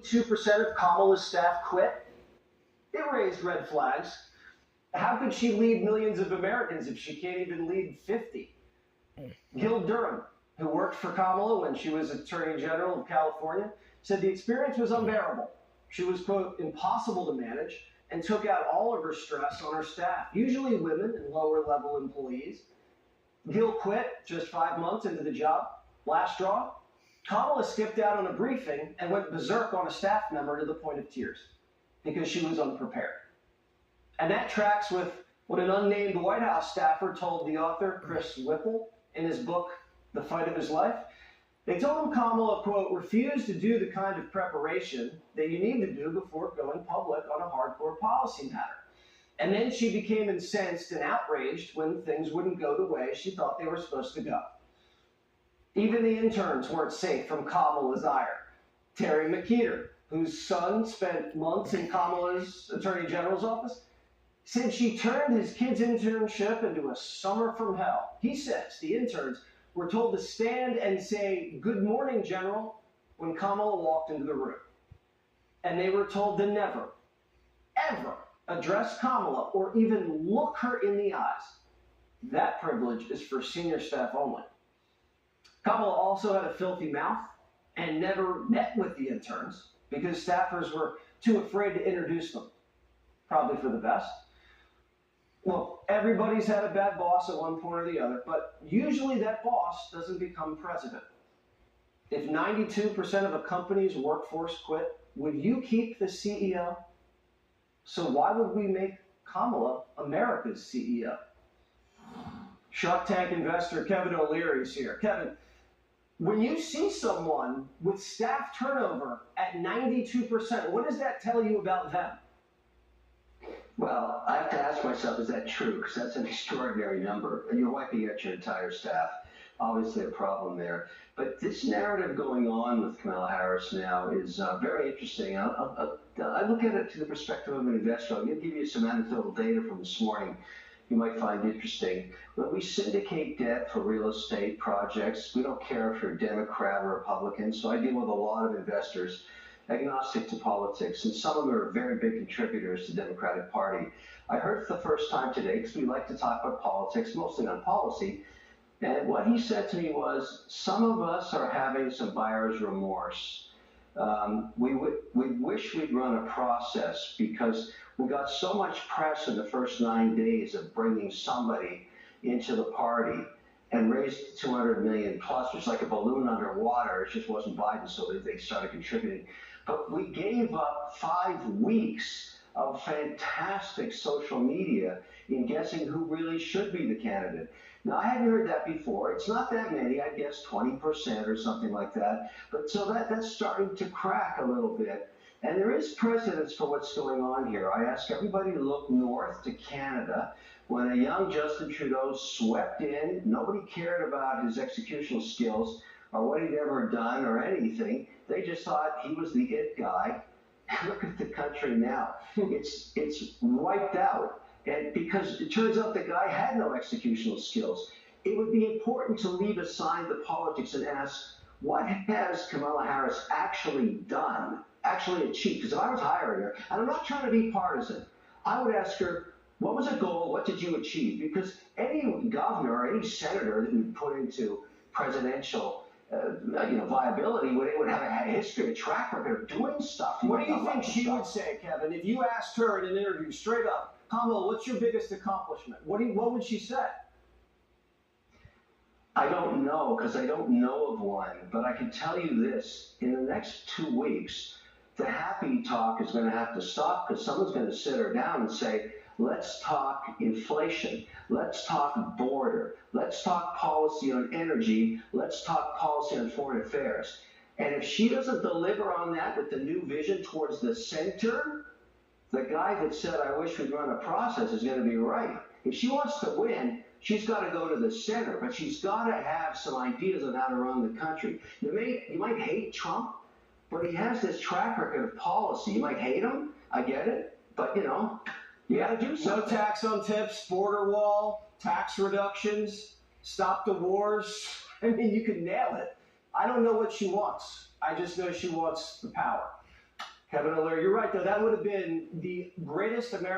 2% of Kamala's staff quit. It raised red flags. How could she lead millions of Americans if she can't even lead 50? Gil Durham, who worked for Kamala when she was Attorney General of California, said the experience was unbearable. She was, quote, impossible to manage and took out all of her stress on her staff, usually women and lower-level employees. Gil quit just 5 months into the job. Last straw, Kamala skipped out on a briefing and went berserk on a staff member to the point of tears because she was unprepared. And that tracks with what an unnamed White House staffer told the author, Chris Whipple, in his book, The Fight of His Life. They told him Kamala, quote, refused to do the kind of preparation that you need to do before going public on a hardcore policy matter. And then she became incensed and outraged when things wouldn't go the way she thought they were supposed to go. Even the interns weren't safe from Kamala's ire. Terry McKeeter, whose son spent months in Kamala's Attorney General's office, said she turned his kid's internship into a summer from hell. He says the interns were told to stand and say, "Good morning, General," when Kamala walked into the room. And they were told to never, ever address Kamala or even look her in the eyes. That privilege is for senior staff only. Kamala also had a filthy mouth and never met with the interns because staffers were too afraid to introduce them. Probably for the best. Well, everybody's had a bad boss at one point or the other, but usually that boss doesn't become president. If 92% of a company's workforce quit, would you keep the CEO? So why would we make Kamala America's CEO? Shark Tank investor Kevin O'Leary is here. Kevin, when you see someone with staff turnover at 92%, what does that tell you about them? Well, I have to ask myself, is that true? Because that's an extraordinary number. And you're wiping out your entire staff. Obviously a problem there. But this narrative going on with Kamala Harris now is very interesting. I look at it to the perspective of an investor. I'm going to give you some anecdotal data from this morning you might find interesting. When we syndicate debt for real estate projects, we don't care if you're Democrat or Republican. So I deal with a lot of investors agnostic to politics, and some of them are very big contributors to the Democratic Party. I heard for the first time today, because we like to talk about politics, mostly on policy, and what he said to me was, some of us are having some buyer's remorse. We wish we'd run a process because we got so much press in the first 9 days of bringing somebody into the party and raised 200 million plus, which is like a balloon underwater. It just wasn't Biden, so they started contributing. But we gave up 5 weeks of fantastic social media in guessing who really should be the candidate. Now, I hadn't heard that before. It's not that many, I guess 20% or something like that. But so that's starting to crack a little bit. And there is precedence for what's going on here. I ask everybody to look north to Canada. When a young Justin Trudeau swept in, nobody cared about his executional skills or what he'd ever done or anything. They just thought he was the it guy. Look at the country now. It's wiped out. And because it turns out the guy had no executional skills. It would be important to leave aside the politics and ask, what has Kamala Harris actually done, actually achieved? Because if I was hiring her, and I'm not trying to be partisan, I would ask her, what was a goal? What did you achieve? Because any governor or any senator that we put into presidential viability would have a history, a track record of doing stuff. What do you think she would say, Kevin, if you asked her in an interview straight up, Kamala, what's your biggest accomplishment? What would she say? I don't know, because I don't know of one, but I can tell you this. In the next 2 weeks, the happy talk is going to have to stop because someone's going to sit her down and say, let's talk inflation. Let's talk border. Let's talk policy on energy. Let's talk policy on foreign affairs. And if she doesn't deliver on that with the new vision towards the center, the guy that said, I wish we'd run a process is going to be right. If she wants to win, she's got to go to the center, but she's got to have some ideas on how to run the country. You might hate Trump, but he has this track record of policy. You might hate him. I get it. But, you got to do something. No tax on tips, border wall, tax reductions, stop the wars. I mean, you could nail it. I don't know what she wants. I just know she wants the power. Kevin O'Leary, you're right, though. That would have been the greatest American